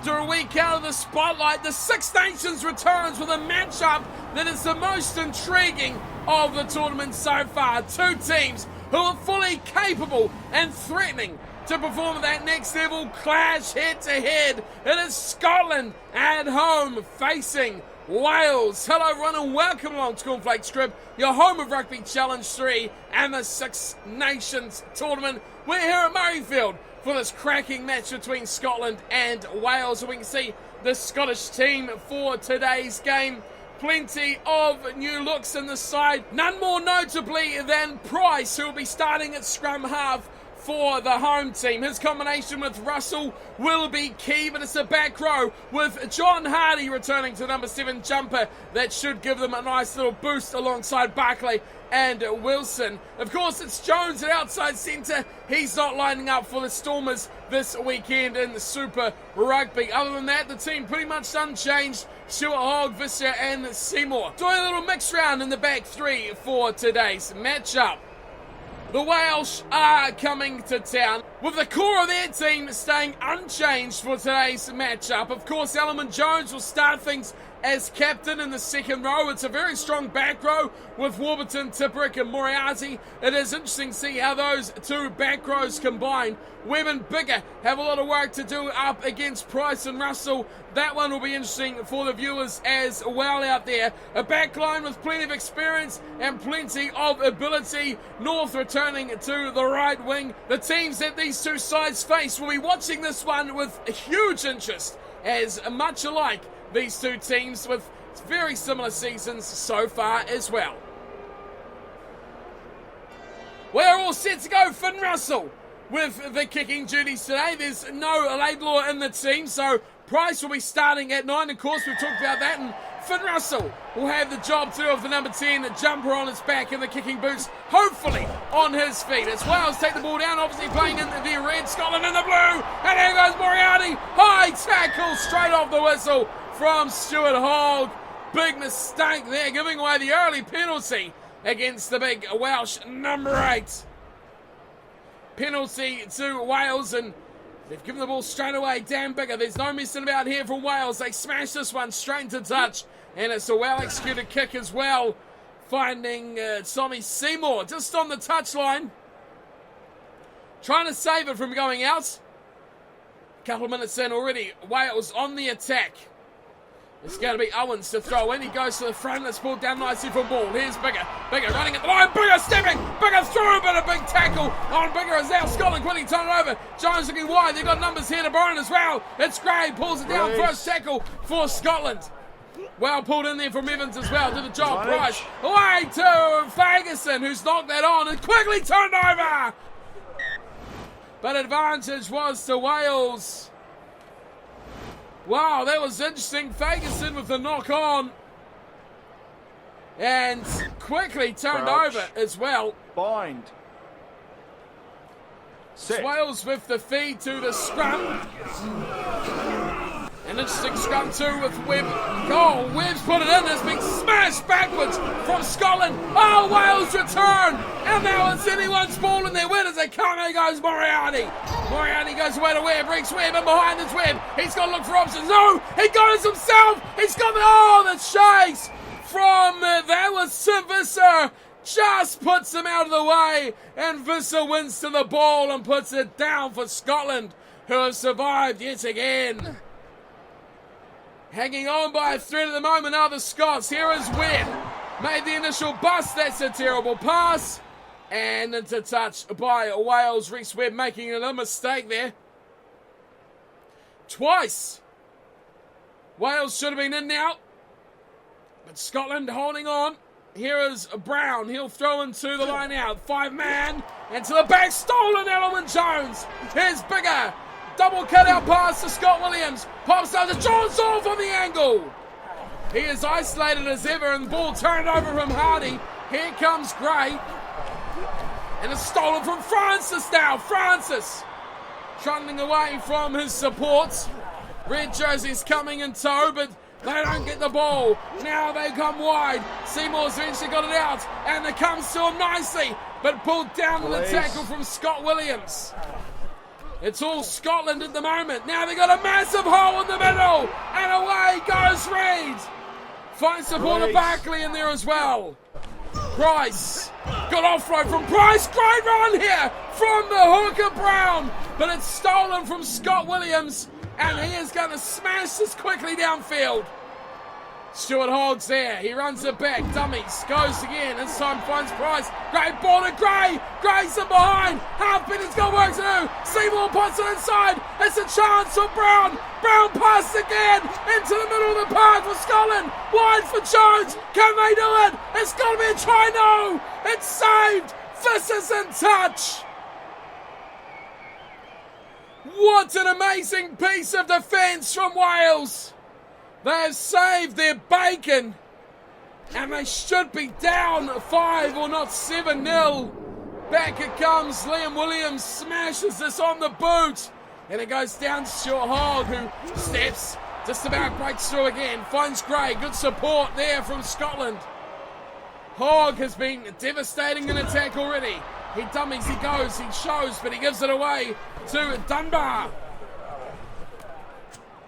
After a week out of the spotlight, the Six Nations returns with a matchup that is the most intriguing of the tournament so far. Two teams who are fully capable and threatening to perform at that next level clash head-to-head. It is Scotland at home facing Wales. Hello everyone and welcome along to Cornflakes Strip, your home of Rugby Challenge 3 and the Six Nations tournament. We're here at Murrayfield for this cracking match between Scotland and Wales. And we can see the Scottish team for today's game. Plenty of new looks in the side, none more notably than Price, who will be starting at scrum half for the home team. His combination with Russell will be key, but it's a back row with John Hardy returning to number 7 jumper. That should give them a nice little boost alongside Barclay and Wilson. Of course, it's Jones at outside centre. He's not lining up for the Stormers this weekend in the Super Rugby. Other than that, the team pretty much unchanged. Stuart Hogg, Visser and Seymour. Doing a little mix round in the back three for today's matchup. The Welsh are coming to town with the core of their team staying unchanged for today's matchup. Of course, Ellerman Jones will start things as captain in the second row. It's a very strong back row with Warburton, Tipperick and Moriarty. It is interesting to see how those two back rows combine. Webb and Bigger have a lot of work to do up against Price and Russell. That one will be interesting for the viewers as well out there. A back line with plenty of experience and plenty of ability. North returning to the right wing. The teams that these two sides face will be watching this one with huge interest, as much alike these two teams with very similar seasons so far as well. We're all set to go. Finn Russell with the kicking duties today. There's no Laidlaw in the team, so Price will be starting at 9. Of course, we've talked about that, and Finn Russell will have the job too of the number 10 jumper on his back and the kicking boots, hopefully on his feet. As Wales take the ball down, obviously playing in the red, Scotland in the blue, and there goes Moriarty. High tackle straight off the whistle from Stuart Hogg. Big mistake there, giving away the early penalty against the big Welsh number 8. Penalty to Wales, and they've given the ball straight away. Dan Bigger, there's no messing about here from Wales. They smash this one straight into touch, and it's a well-executed kick as well, finding Tommy Seymour just on the touchline, trying to save it from going out. A couple of minutes in already, Wales on the attack. It's going to be Owens to throw in. He goes to the front. It's pulled down nicely for ball. Here's Bigger. Bigger running at the line. Bigger stepping. Bigger through, but a big tackle on Bigger as now Scotland quickly turn it over. Jones looking wide. They've got numbers here to burn as well. It's Gray. Pulls it down. First tackle for Scotland. Well pulled in there from Evans as well. Did the job. Price away to Ferguson, who's knocked that on and quickly turned over. But advantage was to Wales. Wow, that was interesting. Ferguson with the knock on. And quickly turned over as well. Bind. Wales with the feed to the scrum. An interesting scrum too with Webb. Oh, Webb's put it in. It's been smashed backwards from Scotland. Oh, Wales return. And now it's anyone's ball in there. Where does it come? There goes Moriarty. Moriarty goes away to Webb. Breaks Webb in behind his Webb. He's got to look for options. No, he goes himself. He's got the chase from that was Visser. Just puts him out of the way. And Visser wins to the ball and puts it down for Scotland, who have survived yet again. Hanging on by a thread at the moment are the Scots. Here is Webb. Made the initial bust. That's a terrible pass. And into touch by Wales. Reece Webb making a mistake there. Twice. Wales should have been in now. But Scotland holding on. Here is Brown. He'll throw into the line out. 5-man. And to the back. Stolen Ellerman Jones. Here's Bigger. Double cutout pass to Scott Williams. Pops out to Jones off on the angle. He is isolated as ever, and the ball turned over from Hardy. Here comes Gray. And it's stolen from Francis now. Francis trundling away from his supports. Red jerseys coming in tow, but they don't get the ball. Now they come wide. Seymour's eventually got it out, and it comes to him nicely, but pulled down to the tackle from Scott Williams. It's all Scotland at the moment. Now they've got a massive hole in the middle. And away goes Reid. Finds supporter Barkley in there as well. Price. Good offload from Price. Great run here from the hooker Brown. But it's stolen from Scott Williams. And he is going to smash this quickly downfield. Stuart Hogg's there. He runs it back. Dummies. Goes again. This time finds Price. Great ball to Gray. Gray's in behind. Halfpenny's got work to do. Seymour puts it inside. It's a chance for Brown. Brown passes again into the middle of the park for Scotland. Wide for Jones. Can they do it? It's got to be a try. No. It's saved. This is in touch. What an amazing piece of defence from Wales. They have saved their bacon, and they should be down 5 or not 7-0. Back it comes. Liam Williams smashes this on the boot, and it goes down to Stuart Hogg, who steps, just about breaks through again. Finds Gray. Good support there from Scotland. Hogg has been devastating in attack already. He dummies, he goes, he shows, but he gives it away to Dunbar.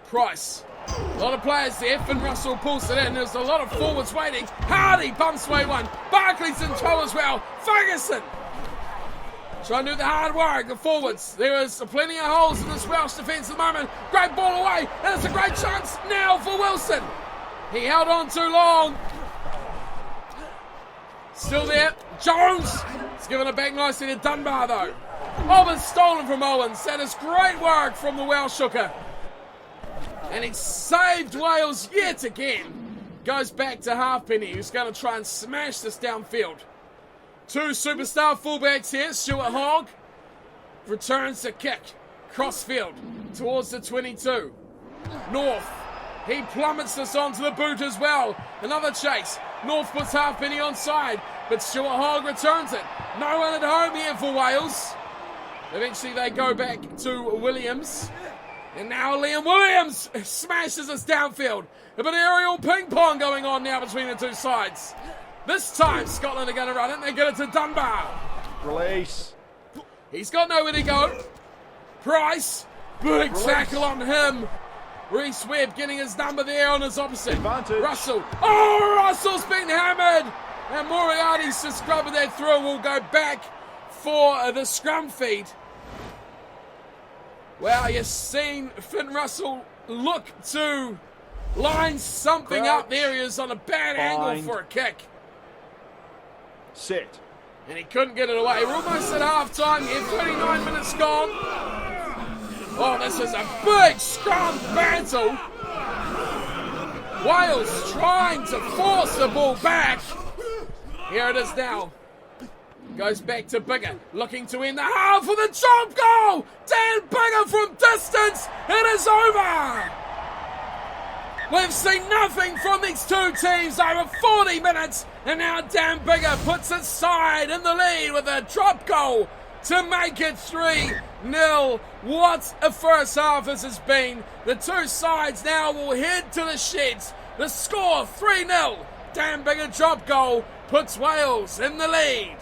Price. A lot of players there. Finn Russell pulls it in. There's a lot of forwards waiting. Hardy bumps way one. Barkley's in tow as well. Ferguson trying to do the hard work. The forwards. There is plenty of holes in this Welsh defence at the moment. Great ball away. And it's a great chance now for Wilson. He held on too long. Still there. Jones. He's given it back nicely to Dunbar though. Oh, but stolen from Owens. That is great work from the Welsh hooker. And he saved Wales yet again. Goes back to Halfpenny, who's going to try and smash this downfield. Two superstar fullbacks here. Stuart Hogg returns the kick. Crossfield towards the 22. North. He plummets this onto the boot as well. Another chase. North puts Halfpenny onside, but Stuart Hogg returns it. No one at home here for Wales. Eventually they go back to Williams. And now Liam Williams smashes us downfield. A bit of aerial ping pong going on now between the two sides. This time Scotland are going to run it and they get it to Dunbar. Release. He's got nowhere to go. Price. Big tackle on him. Reece Webb getting his number there on his opposite. Advantage. Russell. Oh, Russell's been hammered. And Moriarty's just scrubbing that through. Will go back for the scrum feed. Well, you've seen Finn Russell look to line something up. There he is on a bad angle for a kick. Sit. And he couldn't get it away. We're almost at half-time here. 39 minutes gone. Oh, this is a big scrum battle. Wales trying to force the ball back. Here it is now. Goes back to Bigger, looking to end the half for the drop goal. Dan Bigger from distance. It is over. We've seen nothing from these two teams over 40 minutes. And now Dan Bigger puts his side in the lead with a drop goal to make it 3-0. What a first half this has been. The two sides now will head to the sheds. The score 3-0. Dan Bigger drop goal puts Wales in the lead.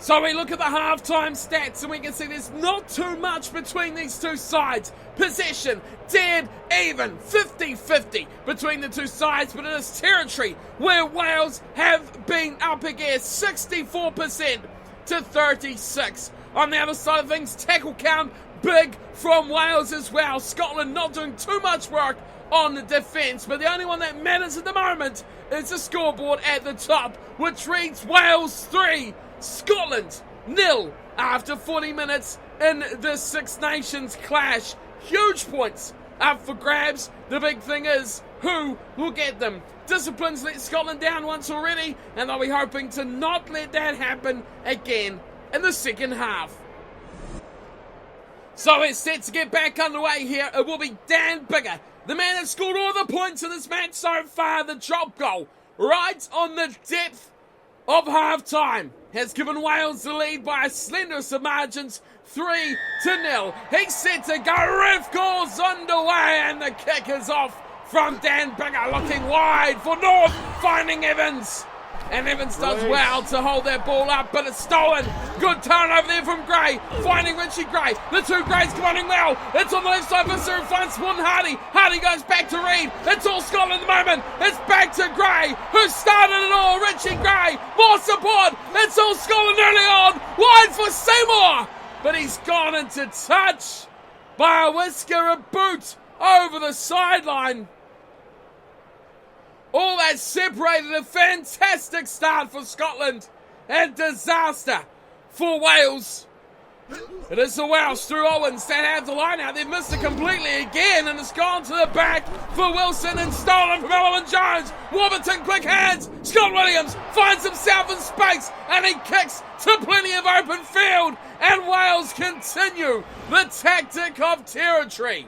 So we look at the halftime stats and we can see there's not too much between these two sides. Possession, dead even, 50-50 between the two sides, but it is territory where Wales have been up against 64% to 36. On the other side of things, tackle count, big from Wales as well. Scotland not doing too much work on the defence, but the only one that matters at the moment is the scoreboard at the top, which reads Wales 3, Scotland 0 after 40 minutes in the Six Nations clash. Huge points up for grabs. The big thing is who will get them. Discipline's let Scotland down once already, and they'll be hoping to not let that happen again in the second half. So it's set to get back underway here. It will be Dan Bigger, the man that scored all the points in this match so far. The drop goal right on the depth of half-time has given Wales the lead by a slenderest of margins, 3-0. He's set to go. Ref calls underway and the kick is off from Dan Bigger, looking wide for North, finding Evans. And Evans does well to hold that ball up, but it's stolen. Good turnover there from Gray, finding Richie Gray. The two Greys coming well. It's on the left side for Sir finds Morton Hardy. Hardy goes back to Reed. It's all Scotland at the moment. It's back to Gray, who started it all. Richie Gray, more support. It's all Scotland early on. Wide for Seymour, but he's gone into touch by a whisker, a boot over the sideline. All that separated a fantastic start for Scotland and disaster for Wales. It is the Welsh through Owens that have the line out. They've missed it completely again, and it's gone to the back for Wilson and stolen from Owen Jones. Warburton, quick hands. Scott Williams finds himself in space, and he kicks to plenty of open field. And Wales continue the tactic of territory.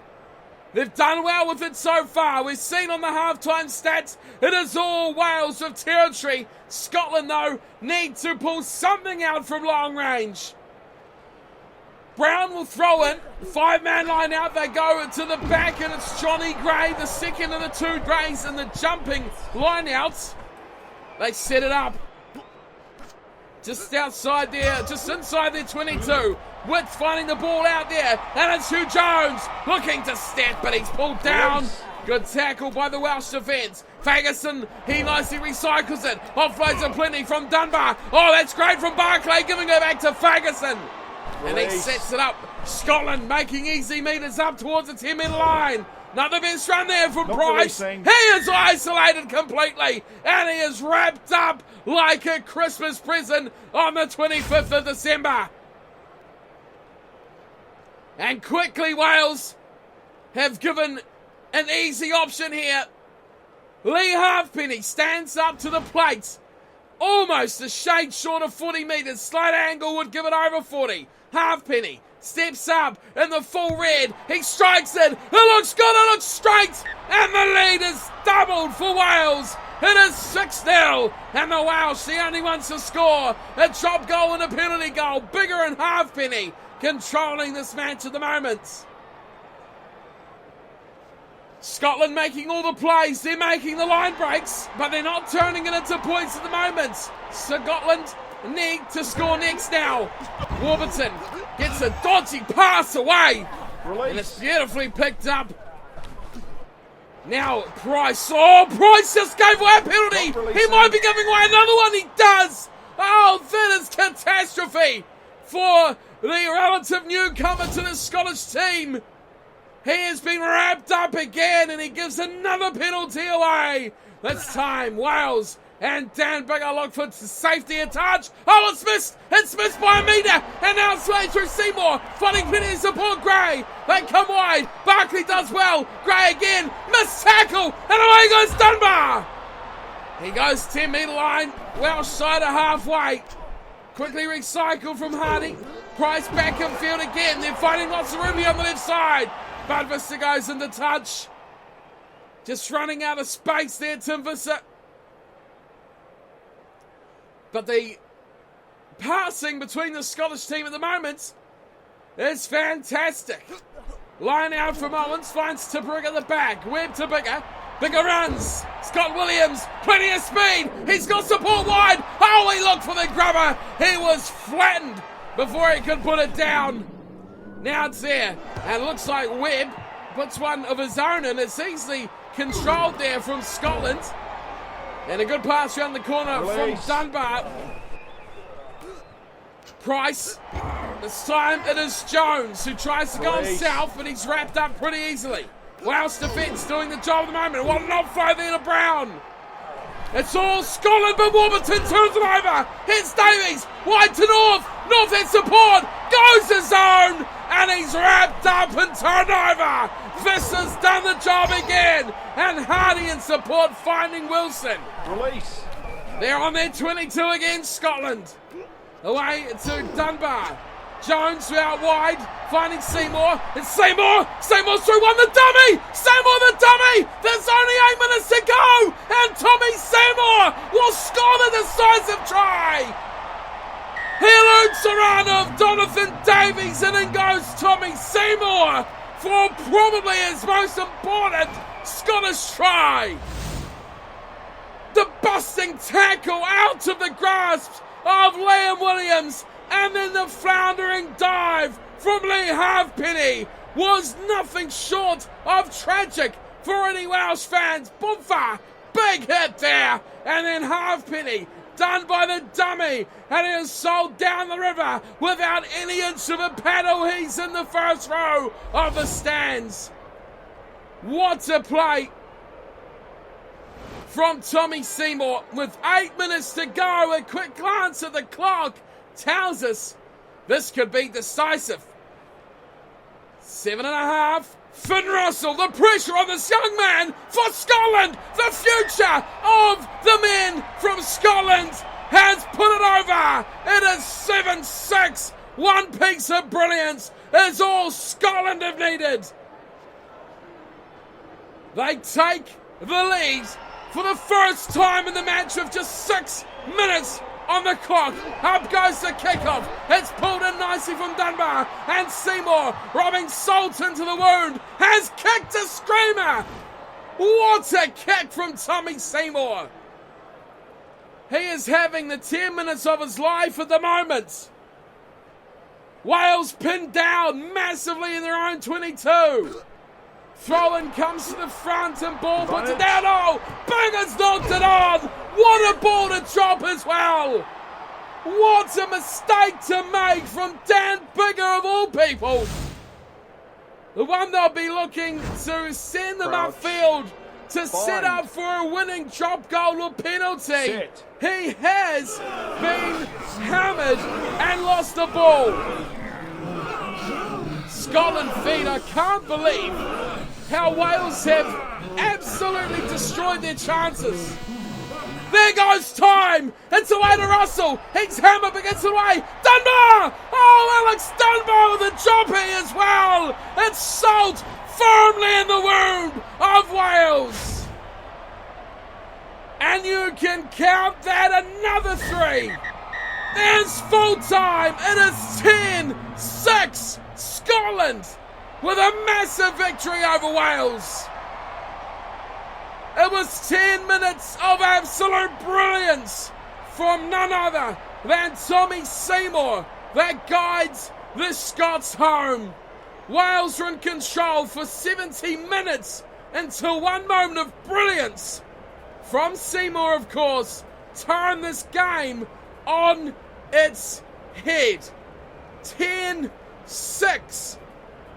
They've done well with it so far. We've seen on the halftime stats, it is all Wales with territory. Scotland, though, need to pull something out from long range. Brown will throw in. 5-man line out. They go to the back, and it's Johnny Gray, the second of the two Greys in the jumping line outs. They set it up. Just outside there, just inside their 22. Width finding the ball out there, and it's Hugh Jones looking to step, but he's pulled down. Good tackle by the Welsh defence. Ferguson, he nicely recycles it. Offloads it plenty from Dunbar. Oh, that's great from Barclay, giving it back to Ferguson. And he sets it up. Scotland making easy meters up towards the 10-metre line. Not the best run there from Price. He is isolated completely, and he is wrapped up like a Christmas present on the 25th of December. And quickly Wales have given an easy option here. Lee Halfpenny stands up to the plate. Almost a shade short of 40 metres. Slight angle would give it over 40. Halfpenny steps up in the full red. He strikes it. It looks good. It looks straight. And the lead is doubled for Wales. It is 6-0. And the Welsh, the only ones to score. A drop goal and a penalty goal. Bigger and Halfpenny controlling this match at the moment. Scotland making all the plays. They're making the line breaks, but they're not turning it into points at the moment. Scotland need to score next now. Warburton gets a dodgy pass away. And it's beautifully picked up. Now Price. Oh, Price just gave away a penalty. He might be giving away another one. He does. Oh, that is catastrophe for the relative newcomer to the Scottish team. He has been wrapped up again, and he gives another penalty away. This time, Wales and Dan Bigger look for safety a touch. Oh, it's missed. It's missed by a metre. And now it's way through Seymour. Finding plenty of support, Gray. They come wide. Barkley does well. Gray again. Missed tackle. And away goes Dunbar. He goes 10-metre line. Welsh side of halfway. Quickly recycled from Hardy. Price back in field again. They're finding lots of room here on the left side. But Visser goes into touch. Just running out of space there, Tim Visser. But the passing between the Scottish team at the moment is fantastic. Line out from Owens, finds Tipuric at the back. Webb to Bigger. Bigger runs. Scott Williams, plenty of speed. He's got support wide. Oh, he looked for the grubber. He was flattened before he could put it down. Now it's there, and it looks like Webb puts one of his own in. It's easily controlled there from Scotland. And a good pass around the corner from Dunbar. Price. This time it is Jones who tries to go himself, but he's wrapped up pretty easily. Welsh defence doing the job at the moment. What an offload there to Brown. It's all Scotland, but Warburton turns it over. Here's Davies, wide to North. North has support, goes his own, and he's wrapped up and turned over. Visser's done the job again, and Hardy in support finding Wilson. Release. They're on their 22 against Scotland. Away to Dunbar. Jones out wide, finding Seymour. It's Seymour. Seymour's through one, the dummy. Seymour the dummy. There's only 8 minutes to go. And Tommy Seymour will score the decisive try. He eludes the run of Jonathan Davies, and in goes Tommy Seymour for probably his most important Scottish try. The busting tackle out of the grasp of Liam Williams, and then the floundering dive from Lee Halfpenny was nothing short of tragic for any Welsh fans. Bumper, big hit there, and then Halfpenny done by the dummy, and he is sold down the river without any inch of a paddle. He's in the first row of the stands. What a play from Tommy Seymour. With 8 minutes to go, a quick glance at the clock tells us this could be decisive. 7.5. Finn Russell, the pressure on this young man for Scotland. The future of the men from Scotland has put it over. It is 7-6. One piece of brilliance is all Scotland have needed. They take the lead for the first time in the match with just 6 minutes on the clock. Up goes the kickoff. It's pulled in nicely from Dunbar, and Seymour, robbing salt into the wound, has kicked a screamer. What a kick from Tommy Seymour. He is having the 10 minutes of his life at the moment. Wales pinned down massively in their own 22. Throw-in comes to the front and ball puts it down. Oh, Binger's knocked it on. What a ball to drop as well. What a mistake to make from Dan Biggar of all people. The one they'll be looking to send them upfield to set up for a winning drop goal or penalty. He has been hammered and lost the ball. Scotland feed. I can't believe how Wales have absolutely destroyed their chances. There goes time. It's away to Russell. He's hammered against the way. Dunbar! Oh, Alex Dunbar with a jumpy as well. It's salt firmly in the wound of Wales. And you can count that another 3. There's full time. It is 10-6. Scotland with a massive victory over Wales. It was 10 minutes of absolute brilliance from none other than Tommy Seymour that guides the Scots home. Wales are in control for 70 minutes until one moment of brilliance from Seymour, of course, turned this game on its head. 10-6,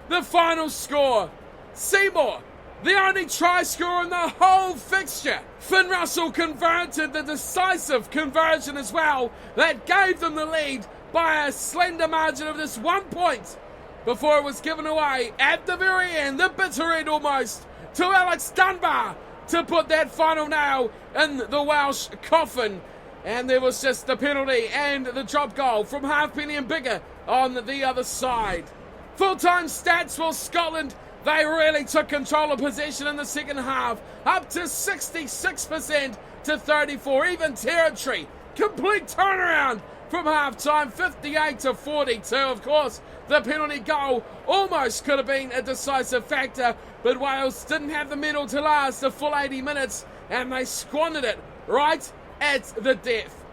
the final score. Seymour, the only try scorer in the whole fixture. Finn Russell converted the decisive conversion as well that gave them the lead by a slender margin of just 1 point before it was given away at the very end, the bitter end almost, to Alex Dunbar to put that final nail in the Welsh coffin. And there was just the penalty and the drop goal from Halfpenny and Biggar on the other side. Full-time stats for Scotland. They really took control of possession in the second half, up to 66% to 34, even territory. Complete turnaround from half-time, 58 to 42. Of course, the penalty goal almost could have been a decisive factor, but Wales didn't have the medal to last the full 80 minutes, and they squandered it right at the death.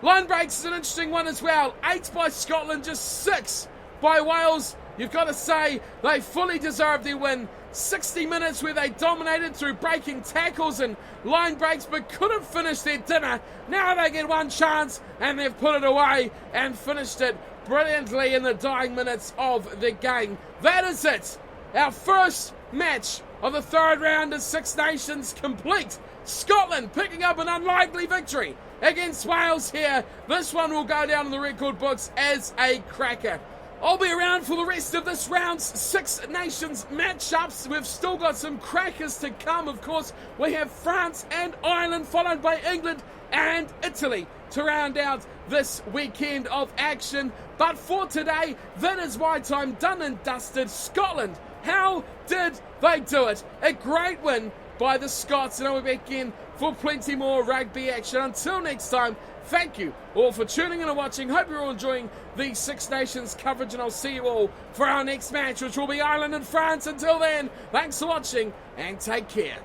Line breaks is an interesting one as well. 8 by Scotland, just 6 by Wales. You've got to say they fully deserved their win. 60 minutes where they dominated through breaking tackles and line breaks but couldn't finish their dinner. Now they get one chance and they've put it away and finished it brilliantly in the dying minutes of the game. That is it. Our first match of the third round of Six Nations complete. Scotland picking up an unlikely victory against Wales here. This one will go down in the record books as a cracker. I'll be around for the rest of this round's Six Nations matchups. We've still got some crackers to come. Of course, we have France and Ireland, followed by England and Italy to round out this weekend of action. But for today, that is my time done and dusted. Scotland, how did they do it? A great win by the Scots, and I'll be back in for plenty more rugby action. Until next time, thank you all for tuning in and watching. Hope you're all enjoying the Six Nations coverage, and I'll see you all for our next match, which will be Ireland and France. Until then, thanks for watching and take care.